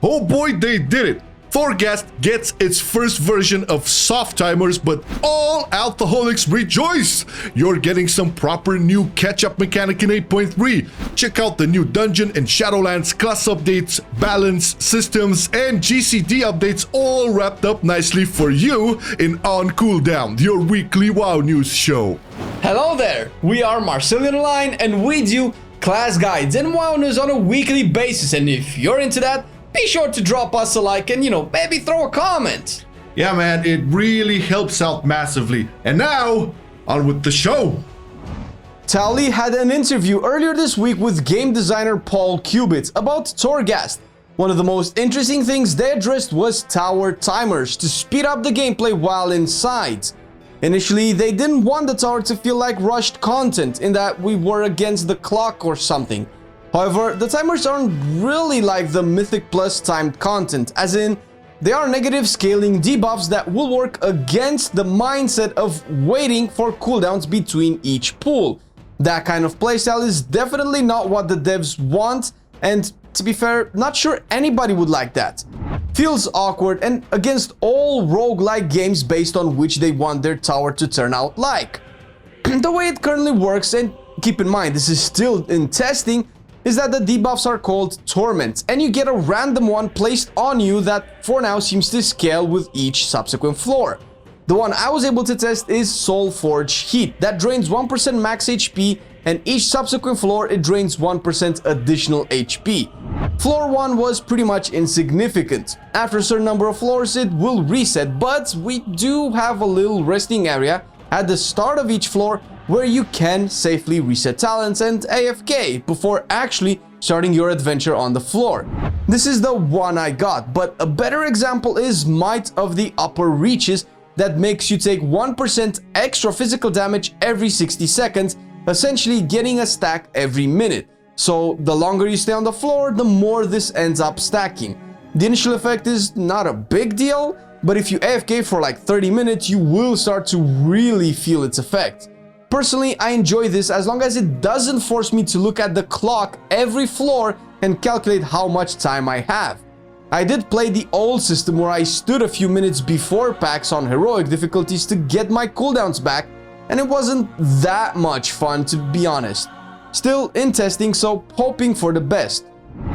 Oh boy, they did it! Thorghast gets its first version of soft timers, but all alcoholics rejoice! You're getting some proper new catch-up mechanic in 8.3. Check out the new dungeon and shadowlands class updates, balance, systems, and GCD updates all wrapped up nicely for you in On Cooldown, your weekly WoW news show. Hello there, we are Marcelian Online and we do class guides and WoW news on a weekly basis, and if you're into that, be sure to drop us a like and, maybe throw a comment. Yeah, man, it really helps out massively. And now, on with the show. Tally had an interview earlier this week with game designer Paul Cubit about Torghast. One of the most interesting things they addressed was tower timers to speed up the gameplay while inside. Initially, they didn't want the tower to feel like rushed content in that we were against the clock or something. However, the timers aren't really like the Mythic Plus timed content, as in, they are negative scaling debuffs that will work against the mindset of waiting for cooldowns between each pool. That kind of playstyle is definitely not what the devs want, and to be fair, not sure anybody would like that. Feels awkward and against all roguelike games based on which they want their tower to turn out like. The way it currently works, and keep in mind this is still in testing, is that the debuffs are called torments, and you get a random one placed on you that for now seems to scale with each subsequent floor. The one I was able to test is Soulforge Heat, that drains 1% max HP, and each subsequent floor it drains 1% additional HP. Floor 1 was pretty much insignificant. After a certain number of floors it will reset, but we do have a little resting area at the start of each floor where you can safely reset talents and AFK before actually starting your adventure on the floor. This is the one I got, but a better example is Might of the Upper Reaches that makes you take 1% extra physical damage every 60 seconds, essentially getting a stack every minute. So the longer you stay on the floor, the more this ends up stacking. The initial effect is not a big deal, but if you AFK for like 30 minutes, you will start to really feel its effect. Personally, I enjoy this as long as it doesn't force me to look at the clock every floor and calculate how much time I have. I did play the old system where I stood a few minutes before packs on heroic difficulties to get my cooldowns back, and it wasn't that much fun, to be honest. Still in testing, so hoping for the best.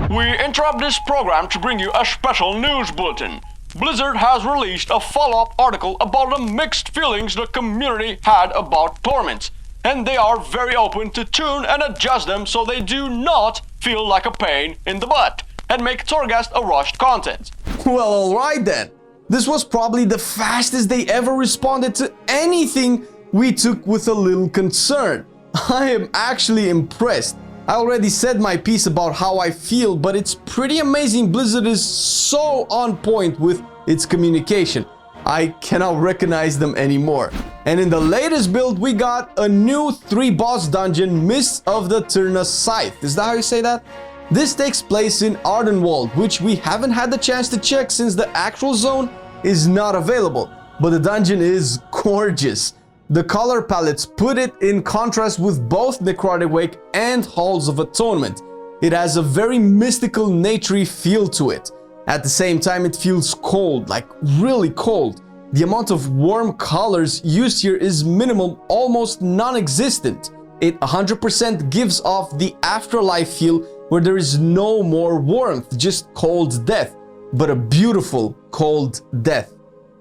We interrupt this program to bring you a special news bulletin. Blizzard has released a follow-up article about the mixed feelings the community had about torments, and they are very open to tune and adjust them so they do not feel like a pain in the butt and make Torghast a rushed content. Well, alright then. This was probably the fastest they ever responded to anything we took with a little concern. I am actually impressed. I already said my piece about how I feel, but it's pretty amazing Blizzard is so on point with its communication. I cannot recognize them anymore. And in the latest build, we got a new 3-boss dungeon, Mists of the Tyrna Scythe. Is that how you say that? This takes place in Ardenwald, which we haven't had the chance to check since the actual zone is not available. But the dungeon is gorgeous. The color palettes put it in contrast with both Necrotic Wake and Halls of Atonement. It has a very mystical, naturey feel to it. At the same time, it feels cold, like really cold. The amount of warm colors used here is minimal, almost non-existent. It 100% gives off the afterlife feel where there is no more warmth, just cold death, but a beautiful cold death.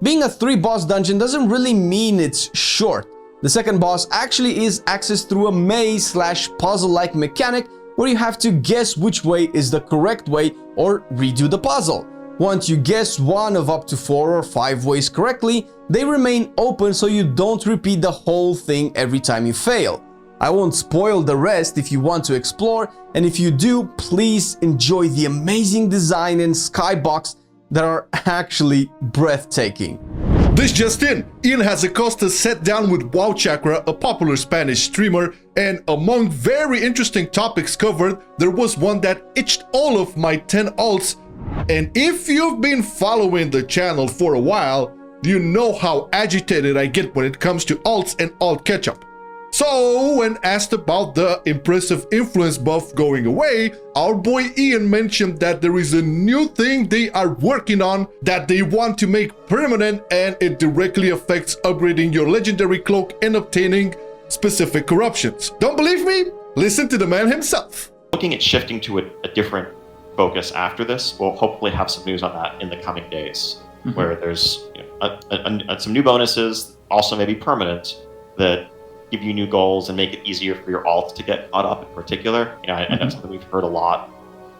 Being a 3-boss dungeon doesn't really mean it's short. The second boss actually is accessed through a maze/puzzle-like mechanic where you have to guess which way is the correct way or redo the puzzle. Once you guess one of up to 4 or 5 ways correctly, they remain open so you don't repeat the whole thing every time you fail. I won't spoil the rest if you want to explore, and if you do, please enjoy the amazing design and skybox that are actually breathtaking. This just in, Ian has Acosta sat down with WoW Chakra, a popular Spanish streamer, and among very interesting topics covered, there was one that itched all of my 10 alts. And if you've been following the channel for a while, you know how agitated I get when it comes to alts and alt catch-up. So, when asked about the impressive influence buff going away, our boy Ian mentioned that there is a new thing they are working on that they want to make permanent, and it directly affects upgrading your legendary cloak and obtaining specific corruptions. Don't believe me? Listen to the man himself. Looking at shifting to a different focus after this, we'll hopefully have some news on that in the coming days, where there's some new bonuses, also maybe permanent, that give you new goals and make it easier for your alt to get caught up in particular. I know something we've heard a lot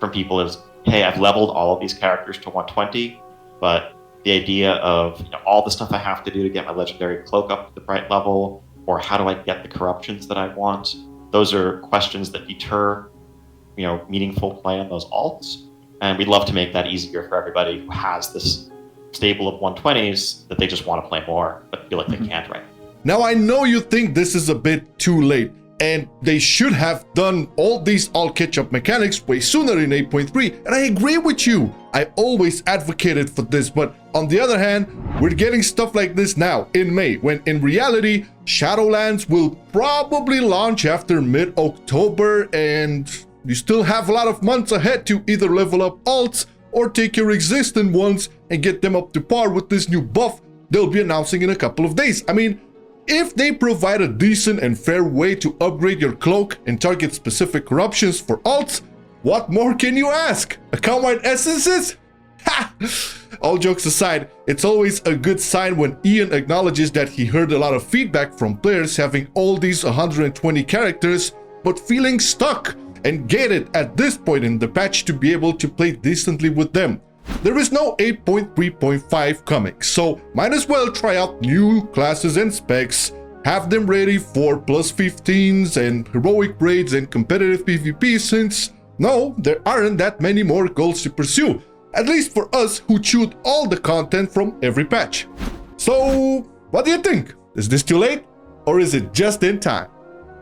from people is, hey, I've leveled all of these characters to 120, but the idea of all the stuff I have to do to get my legendary cloak up to the right level, or how do I get the corruptions that I want? Those are questions that deter, meaningful play on those alts. And we'd love to make that easier for everybody who has this stable of 120s that they just want to play more, but feel like they can't right now. Now, I know you think this is a bit too late, and they should have done all these alt catch-up mechanics way sooner in 8.3, and I agree with you. I always advocated for this, but on the other hand, we're getting stuff like this now in May, when in reality, Shadowlands will probably launch after mid-October, and you still have a lot of months ahead to either level up alts or take your existing ones and get them up to par with this new buff they'll be announcing in a couple of days. I mean, if they provide a decent and fair way to upgrade your cloak and target specific corruptions for alts, what more can you ask? Account-wide essences? Ha! All jokes aside, it's always a good sign when Ian acknowledges that he heard a lot of feedback from players having all these 120 characters but feeling stuck, and get it at this point in the patch to be able to play decently with them. There is no 8.3.5 coming, so might as well try out new classes and specs, have them ready for plus 15s and heroic raids and competitive PvP, since no, there aren't that many more goals to pursue, at least for us who chewed all the content from every patch. So, what do you think? Is this too late, or is it just in time?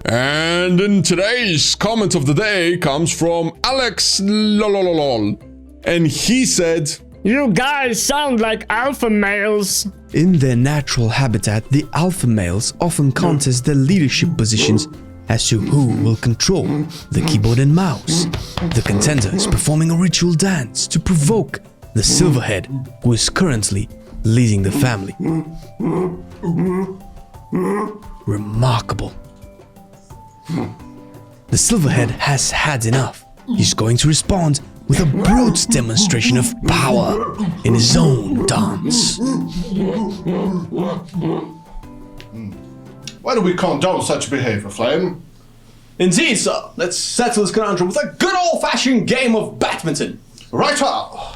And in today's comment of the day comes from Alex lololol, and he said, "You guys sound like alpha males." In their natural habitat, the alpha males often contest their leadership positions as to who will control the keyboard and mouse. The contender is performing a ritual dance to provoke the Silverhead, who is currently leading the family. Remarkable. The Silverhead has had enough. He's going to respond with a brute demonstration of power in his own dance. Why do we condone such behavior, Flame? Indeed, sir. Let's settle this conundrum with a good old-fashioned game of badminton. Right on!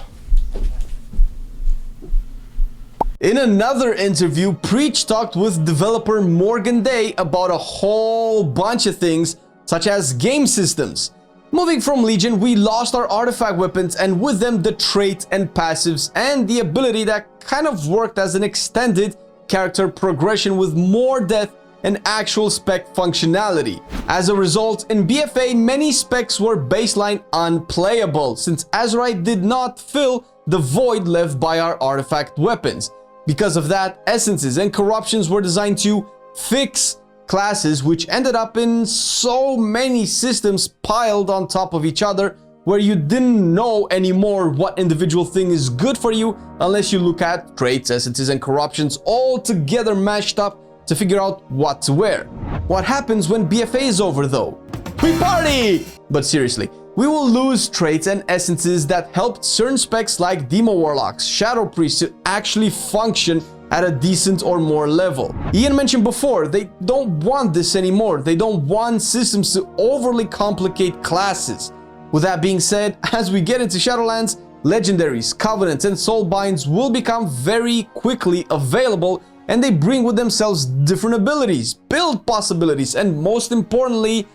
In another interview, Preach talked with developer Morgan Day about a whole bunch of things, such as game systems. Moving from Legion, we lost our artifact weapons, and with them the trait and passives, and the ability that kind of worked as an extended character progression with more depth and actual spec functionality. As a result, in BFA, many specs were baseline unplayable, since Azurite did not fill the void left by our artifact weapons. Because of that, essences and corruptions were designed to fix classes, which ended up in so many systems piled on top of each other, where you didn't know anymore what individual thing is good for you unless you look at traits, essences, and corruptions all together mashed up to figure out what to wear. What happens when BFA is over though? We party! But seriously, we will lose traits and essences that helped certain specs like Demo Warlocks, Shadow Priests to actually function at a decent or more level. Ian mentioned before, they don't want this anymore. They don't want systems to overly complicate classes. With that being said, as we get into Shadowlands, legendaries, covenants, and soulbinds will become very quickly available, and they bring with themselves different abilities, build possibilities, and most importantly,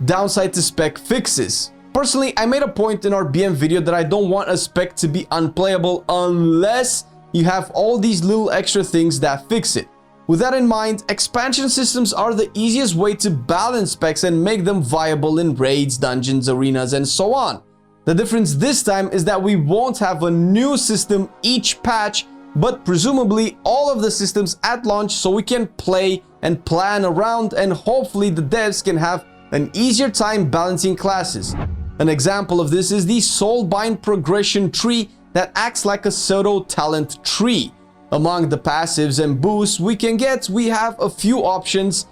downside to spec fixes. Personally, I made a point in our BM video that I don't want a spec to be unplayable unless you have all these little extra things that fix it. With that in mind, expansion systems are the easiest way to balance specs and make them viable in raids, dungeons, arenas, and so on. The difference this time is that we won't have a new system each patch but presumably all of the systems at launch so we can play and plan around, and hopefully the devs can have an easier time balancing classes. An example of this is the Soulbind progression tree that acts like a pseudo talent tree. Among the passives and boosts we can get, we have a few options.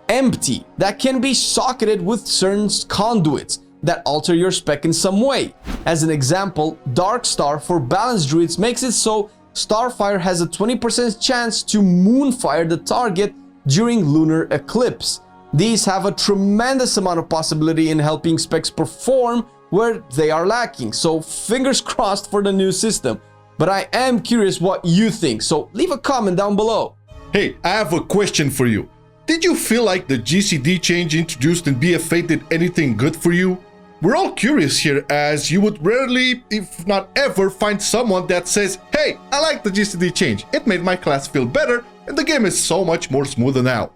Empty, that can be socketed with certain conduits that alter your spec in some way. As an example, Dark Star for balanced druids makes it so Starfire has a 20% chance to moonfire the target during lunar eclipse. These have a tremendous amount of possibility in helping specs perform where they are lacking, so fingers crossed for the new system. But I am curious what you think, so leave a comment down below. Hey, I have a question for you. Did you feel like the GCD change introduced in BFA did anything good for you? We're all curious here, as you would rarely, if not ever, find someone that says, hey, I like the GCD change, it made my class feel better, and the game is so much more smoother now.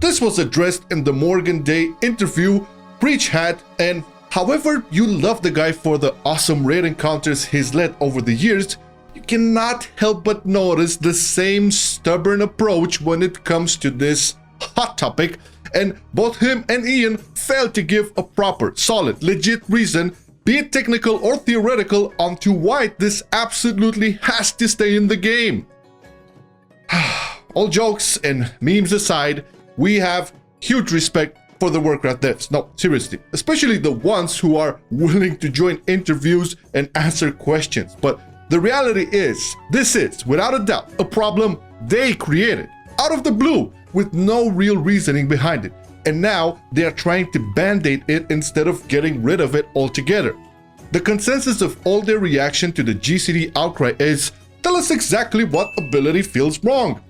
This was addressed in the Morgan Day interview Preach had, and however you love the guy for the awesome raid encounters he's led over the years, you cannot help but notice the same stubborn approach when it comes to this hot topic, and both him and Ian failed to give a proper, solid, legit reason, be it technical or theoretical, onto why this absolutely has to stay in the game. All jokes and memes aside, we have huge respect for the Warcraft devs. No, seriously, especially the ones who are willing to join interviews and answer questions. But the reality is, this is, without a doubt, a problem they created, out of the blue, with no real reasoning behind it. And now they are trying to band-aid it instead of getting rid of it altogether. The consensus of all their reaction to the GCD outcry is, tell us exactly what ability feels wrong.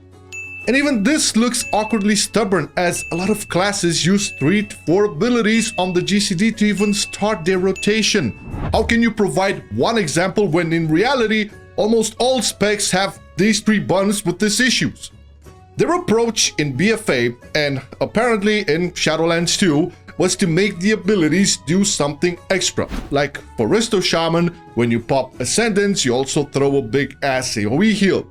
And even this looks awkwardly stubborn, as a lot of classes use 3 to 4 abilities on the GCD to even start their rotation. How can you provide one example when in reality, almost all specs have these 3 buttons with these issues? Their approach in BFA, and apparently in Shadowlands too, was to make the abilities do something extra. Like for Resto Shaman, when you pop Ascendance, you also throw a big ass AoE heal.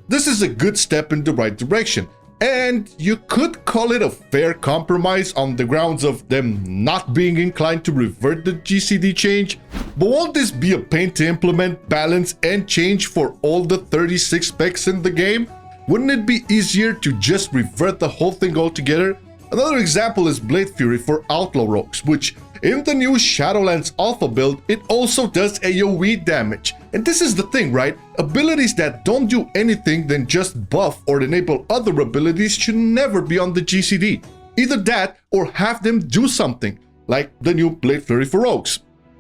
This is a good step in the right direction, and you could call it a fair compromise on the grounds of them not being inclined to revert the GCD change. But won't this be a pain to implement, balance, and change for all the 36 specs in the game? Wouldn't it be easier to just revert the whole thing altogether? Another example is Blade Fury for Outlaw Rogues, which in the new Shadowlands Alpha build, it also does AoE damage. And this is the thing, right? Abilities that don't do anything than just buff or enable other abilities should never be on the GCD. Either that or have them do something, like the new Blade Fury for Rogues.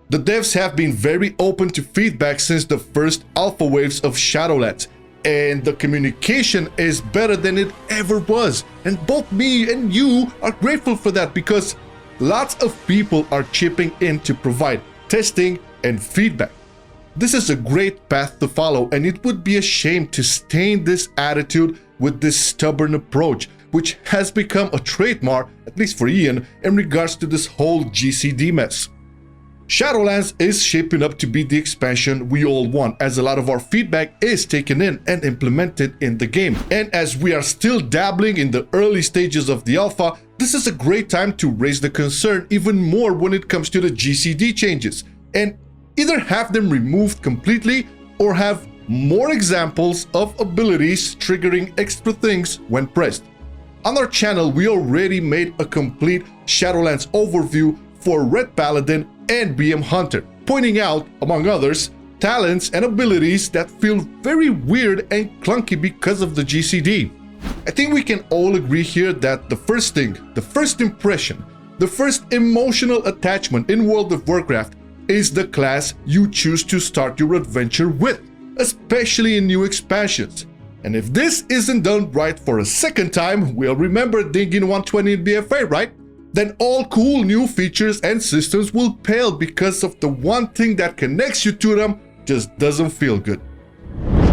The devs have been very open to feedback since the first alpha waves of Shadowlands, and the communication is better than it ever was. And both me and you are grateful for that, because lots of people are chipping in to provide testing and feedback. This is a great path to follow, and it would be a shame to stain this attitude with this stubborn approach, which has become a trademark, at least for Ian, in regards to this whole GCD mess. Shadowlands is shaping up to be the expansion we all want, as a lot of our feedback is taken in and implemented in the game. And as we are still dabbling in the early stages of the alpha, this is a great time to raise the concern even more when it comes to the GCD changes, and either have them removed completely or have more examples of abilities triggering extra things when pressed. On our channel, we already made a complete Shadowlands overview for Red Paladin and BM Hunter, pointing out, among others, talents and abilities that feel very weird and clunky because of the GCD. I think we can all agree here that the first thing, the first impression, the first emotional attachment in World of Warcraft is the class you choose to start your adventure with, especially in new expansions. And if this isn't done right for a second time, we'll remember Dingin 120 in BFA, right? Then all cool new features and systems will pale because of the one thing that connects you to them just doesn't feel good.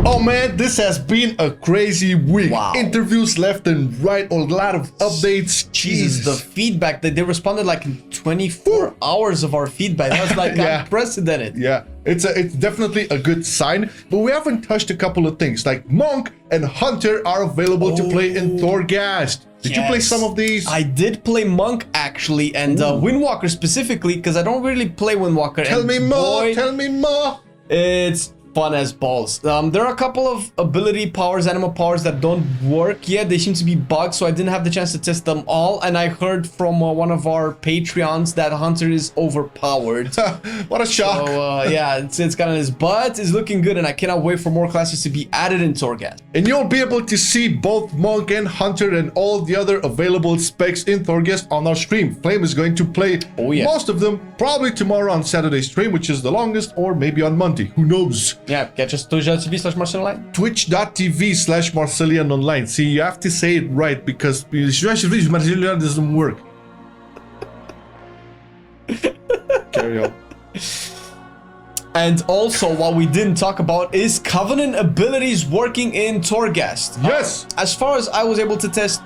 Oh man, this has been a crazy week. Wow. Interviews left and right, a lot of updates. Jesus, the feedback that they responded like in 24 hours of our feedback. That was like Yeah. unprecedented. Yeah, it's definitely a good sign, but we haven't touched a couple of things, like Monk and Hunter are available to play in Thorgast. Did you play Yes. some of these? I did play Monk actually, and Windwalker specifically, because I don't really play Windwalker. Tell and me more, boy, tell me more. It's fun as balls. There are a couple of ability powers, animal powers that don't work yet. They seem to be bugged, so I didn't have the chance to test them all. And I heard from one of our Patreons that Hunter is overpowered. What a shock. So yeah, it's kind of this, but it's looking good, and I cannot wait for more classes to be added in Torghast. And you'll be able to see both Monk and Hunter and all the other available specs in Thorgast on our stream. Flame is going to play most of them probably tomorrow on Saturday's stream, which is the longest, or maybe on Monday. Who knows? Yeah, catch us twitch.tv/Marcelian/Online. Twitch.tv/Marcelian Online. See, you have to say it right because Marcelian doesn't work. Carry on. And also, what we didn't talk about is Covenant abilities working in Torghast. Yes! As far as I was able to test,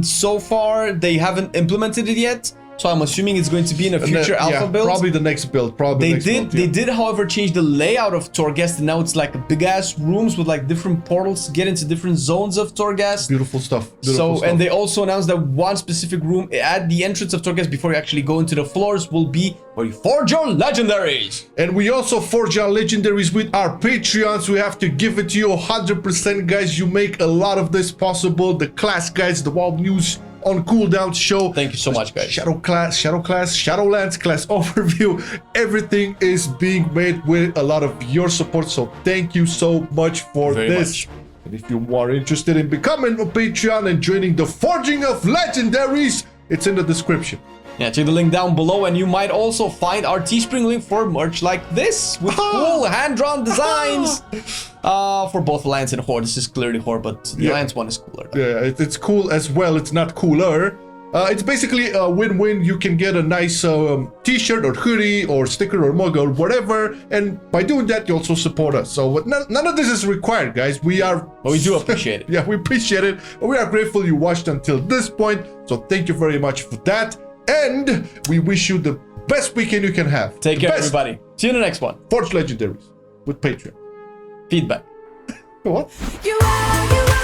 so far, they haven't implemented it yet. So I'm assuming it's going to be in a future alpha build. Probably the next build. They did, however, change the layout of Torghast, and now it's like big ass rooms with like different portals to get into different zones of Torghast. Beautiful stuff. Beautiful stuff. And they also announced that one specific room at the entrance of Torghast before you actually go into the floors will be where you forge your legendaries. And we also forge our legendaries with our Patreons. We have to give it to you 100%, guys. You make a lot of this possible. The class guys, the wownews on cooldown show. Thank you so much, guys. Shadowlands class overview. Everything is being made with a lot of your support. So thank you so much for this. And if you are interested in becoming a Patreon and joining the Forging of Legendaries, it's in the description. Yeah, check the link down below, and you might also find our Teespring link for merch like this with cool hand-drawn designs for both Alliance and Horde. This is clearly Horde, but the Alliance one is cooler. Yeah, it's cool as well. It's not cooler. It's basically a win-win. You can get a nice t-shirt or hoodie or sticker or mug or whatever, and by doing that, you also support us. So none of this is required, guys. But we do appreciate it. Yeah, we appreciate it. We are grateful you watched until this point. So thank you very much for that. And we wish you the best weekend you can have. Take care, everybody. See you in the next one. Forge Legendaries with Patreon. Feedback. What? You are